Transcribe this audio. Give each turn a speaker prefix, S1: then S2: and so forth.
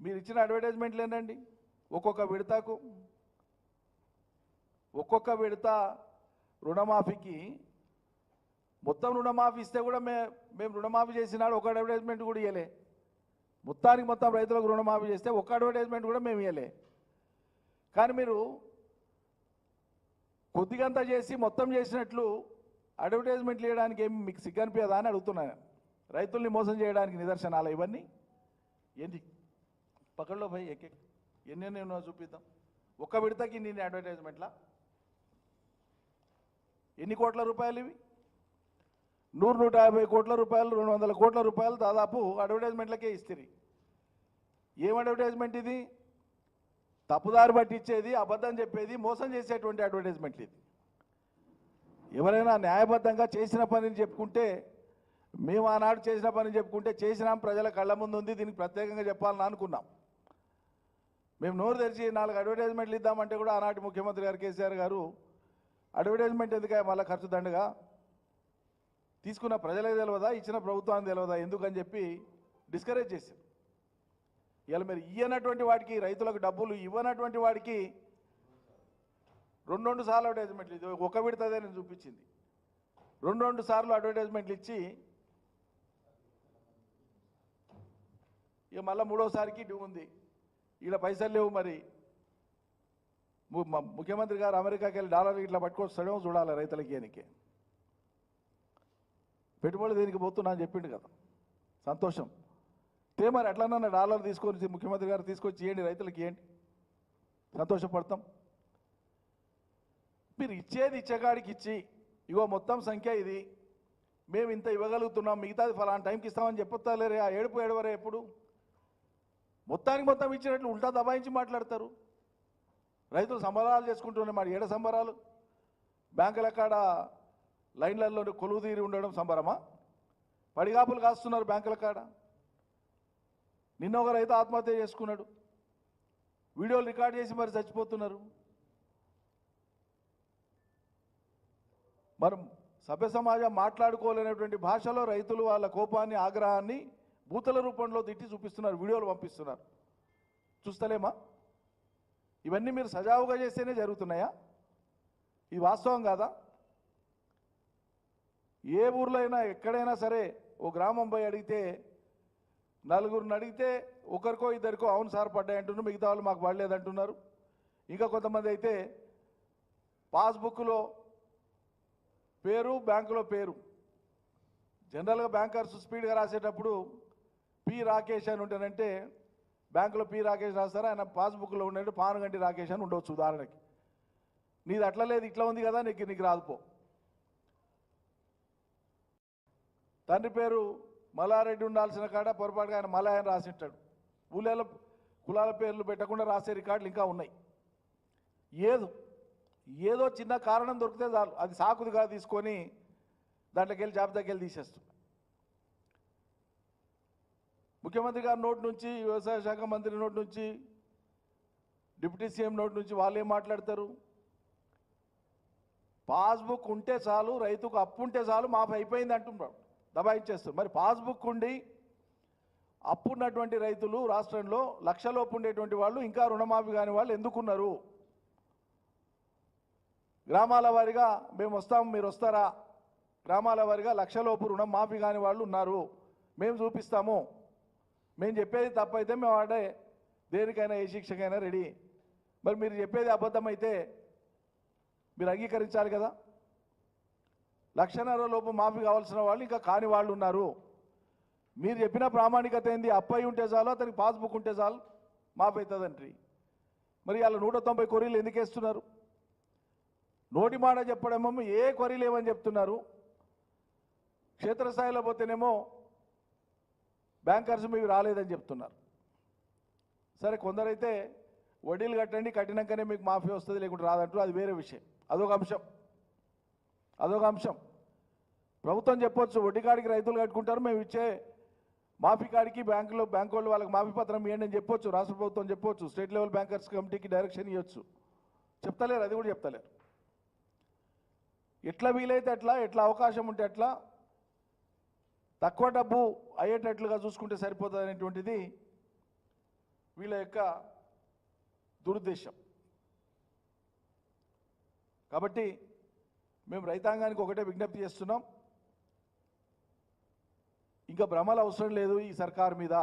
S1: మీరు ఇచ్చిన అడ్వర్టైజ్మెంట్లు ఏంటండి? ఒక్కొక్క విడత రుణమాఫీకి మొత్తం రుణమాఫీ ఇస్తే కూడా మేము రుణమాఫీ చేసినాడు ఒక అడ్వర్టైజ్మెంట్ కూడా ఇవ్వలే. మొత్తం రైతులకు రుణమాఫీ చేస్తే ఒక్క అడ్వర్టైజ్మెంట్ కూడా మేము ఇవ్వలే. కానీ మీరు కొద్దిగంతా చేసి మొత్తం చేసినట్లు అడ్వర్టైజ్మెంట్లు ఇవ్వడానికి ఏమి మీకు సిగ్గనిపించదా అని అడుగుతున్నాను. రైతుల్ని మోసం చేయడానికి నిదర్శనాలు ఇవన్నీ. ఏంటి పక్కల్లో భయ్ ఎన్నెన్నో ఉన్నా చూపిద్దాం. ఒక్క విడతకి నేను అడ్వర్టైజ్మెంట్లా ఎన్ని కోట్ల రూపాయలు ఇవి? 100-150 కోట్ల రూపాయలు, 200 కోట్ల రూపాయలు దాదాపు అడ్వర్టైజ్మెంట్లకే ఇస్తుంది. ఏం అడ్వర్టైజ్మెంట్ ఇది? తప్పుదారి పట్టించేది, అబద్ధం చెప్పేది, మోసం చేసేటువంటి అడ్వర్టైజ్మెంట్లు ఇది. ఎవరైనా న్యాయబద్ధంగా చేసిన పనిని చెప్పుకుంటే, మేము ఆనాడు చేసిన పని చెప్పుకుంటే చేసినాం, ప్రజల కళ్ళ ముందు ఉంది, దీనికి ప్రత్యేకంగా చెప్పాలని అనుకున్నాం. మేము నోరు తెరిచి 4 అడ్వర్టైజ్మెంట్లు ఇద్దామంటే కూడా ఆనాటి ముఖ్యమంత్రి గారు కేసీఆర్ గారు అడ్వర్టైజ్మెంట్ ఎందుకు మళ్ళీ ఖర్చు దండగా, తీసుకున్న ప్రజలకు తెలియదా, ఇచ్చిన ప్రభుత్వానికి తెలియదా ఎందుకని చెప్పి డిస్కరేజ్ చేశారు. ఇవాళ మీరు ఇవ్వనటువంటి వాడికి, రైతులకు డబ్బులు ఇవ్వనటువంటి వాడికి 2 సార్లు అడ్వర్టైజ్మెంట్లు ఇది ఒక విడతదే నేను చూపించింది. 2 సార్లు అడ్వర్టైజ్మెంట్లు ఇచ్చి ఇక మళ్ళీ 3వసారికి డ్యూ ఉంది. ఇలా పైసలు లేవు. మరి ముఖ్యమంత్రి గారు అమెరికాకి వెళ్ళి డాలర్ ఇట్లా పట్టుకొస్తాడేమో చూడాలి రైతులకి. ఏనికి పెట్టుబడి దేనికి పోతున్నా అని చెప్పిండు కదా, సంతోషం. మరి ఎట్లన్నా డాలర్ తీసుకొని ముఖ్యమంత్రి గారు తీసుకొచ్చి ఇవ్వండి, రైతులకి ఇవ్వండి, సంతోషపడతాం. మీరు ఇచ్చేకాడికి ఇచ్చి ఇగో మొత్తం సంఖ్య ఇది, మేము ఇంత ఇవ్వగలుగుతున్నాం, మిగతాది ఫలానా టైంకి ఇస్తామని చెప్పలేరే. ఆ ఏడువరే ఎప్పుడు మొత్తం ఇచ్చినట్లు ఉల్టా దబాయించి మాట్లాడతారు. రైతులు సంబరాలు చేసుకుంటున్నాయి. మరి ఏడ సంబరాలు? బ్యాంకుల కాడ లైన్లలో కొలువు తీరి ఉండడం సంబరమా? పడిగాపులు కాస్తున్నారు బ్యాంకుల కాడ. నిన్న ఒక రైతు ఆత్మహత్య చేసుకున్నాడు, వీడియోలు రికార్డ్ చేసి మరి చచ్చిపోతున్నారు. మరి సభ్య సమాజం మాట్లాడుకోలేనటువంటి భాషలో రైతులు వాళ్ళ కోపాన్ని, ఆగ్రహాన్ని బూతుల రూపంలో తిట్టి చూపిస్తున్నారు, వీడియోలు పంపిస్తున్నారు. చూస్తలేమా? ఇవన్నీ మీరు సజావుగా చేస్తేనే జరుగుతున్నాయా? ఇది వాస్తవం కాదా? ఏ ఊర్లో అయినా ఎక్కడైనా సరే ఓ గ్రామం పోయి అడిగితే, నలుగురిని అడిగితే ఒకరికో ఇద్దరికో అవును సార్ పడ్డాయి అంటున్నారు, మిగతా వాళ్ళు మాకు పడలేదంటున్నారు. ఇంకా కొంతమంది అయితే పాస్బుక్లో పేరు, బ్యాంకులో పేరు. జనరల్గా బ్యాంకర్స్ స్పీడ్గా రాసేటప్పుడు పి రాకేష్ అని ఉంటానంటే బ్యాంకులో పి రాకేష్ రాస్తారా, ఆయన పాస్బుక్లో ఉండే పానుగంటి రాకేష్ అని ఉండవచ్చు ఉదాహరణకి. నీది అట్లా లేదు, ఇట్లా ఉంది కదా, నీకు రాదుపో. తండ్రి పేరు మల్లారెడ్డి ఉండాల్సిన కాడ పొరపాటుగా ఆయన మలయ అని రాసింటాడు. ఊళ్ళలో కులాల పేర్లు పెట్టకుండా రాసే రికార్డులు ఇంకా ఉన్నాయి. ఏదో చిన్న కారణం దొరికితే చాలు, అది సాకుదిగా తీసుకొని దాంట్లోకి వెళ్ళి జాబితాకి వెళ్ళి తీసేస్తుంది. ముఖ్యమంత్రి గారి నోటి నుంచి, వ్యవసాయ శాఖ మంత్రి నోటి నుంచి, డిప్యూటీ సీఎం నోటి నుంచి వాళ్ళు ఏం మాట్లాడతారు? పాస్బుక్ ఉంటే చాలు, రైతుకు అప్పు ఉంటే చాలు, మాఫీ అయిపోయింది అంటున్నారు, దబాయించేస్తారు. మరి పాస్బుక్ ఉండి అప్పు ఉన్నటువంటి రైతులు రాష్ట్రంలో లక్షలోపు ఉండేటువంటి వాళ్ళు ఇంకా రుణమాఫీ కాని వాళ్ళు ఎందుకున్నారు? గ్రామాల వారీగా మేము వస్తాం, మీరు వస్తారా? గ్రామాల వారీగా లక్షలోపు రుణం మాఫీ కాని వాళ్ళు ఉన్నారు, మేము చూపిస్తాము. మేము చెప్పేది తప్పైతే మేము ఆడే దేనికైనా ఏ శిక్షకైనా రెడీ. మరి మీరు చెప్పేది అబద్ధమైతే మీరు అంగీకరించాలి కదా. 1,50,000 లోపు మాఫీ కావాల్సిన వాళ్ళు ఇంకా కాని వాళ్ళు ఉన్నారు. మీరు చెప్పిన ప్రామాణికత ఏంది? అప్పయి ఉంటే చాలు, అతనికి పాస్బుక్ ఉంటే చాలు మాఫీ అవుతుందండి. మరి అలా 190 కొరీలు ఎందుకు వేస్తున్నారు? నోటి మాట చెప్పడమేమో ఏ కొరీలు ఏమని చెప్తున్నారు, క్షేత్రస్థాయిలో పోతేనేమో బ్యాంకర్స్ మీకు రాలేదని చెప్తున్నారు. సరే, కొందరైతే వడ్డీలు కట్టండి, కట్టినాకనే మీకు మాఫీ వస్తుంది, లేకుంటే రాదంటారు, అది వేరే విషయం. అదొక అంశం. ప్రభుత్వం చెప్పొచ్చు వడ్డీ కాడికి రైతులు కట్టుకుంటారు, మేము ఇచ్చే మాఫీ కాడికి బ్యాంకు వాళ్ళు వాళ్ళకి మాఫీ పత్రం ఇవ్వండి అని చెప్పొచ్చు, రాష్ట్ర ప్రభుత్వం చెప్పొచ్చు, స్టేట్ లెవెల్ బ్యాంకర్స్ కమిటీకి డైరెక్షన్ ఇవ్వచ్చు. చెప్తలేరు, అది కూడా చెప్తలేరు. ఎట్లా వీలైతే అట్లా, ఎట్లా అవకాశం ఉంటే అట్లా తక్కువ డబ్బు అయ్యేటట్లుగా చూసుకుంటే సరిపోతుంది అనేటువంటిది వీళ్ళ యొక్క దురుద్దేశం. కాబట్టి మేము రైతాంగానికి ఒకటే విజ్ఞప్తి చేస్తున్నాం, ఇంకా భ్రమలు అవసరం లేదు ఈ సర్కార్ మీద.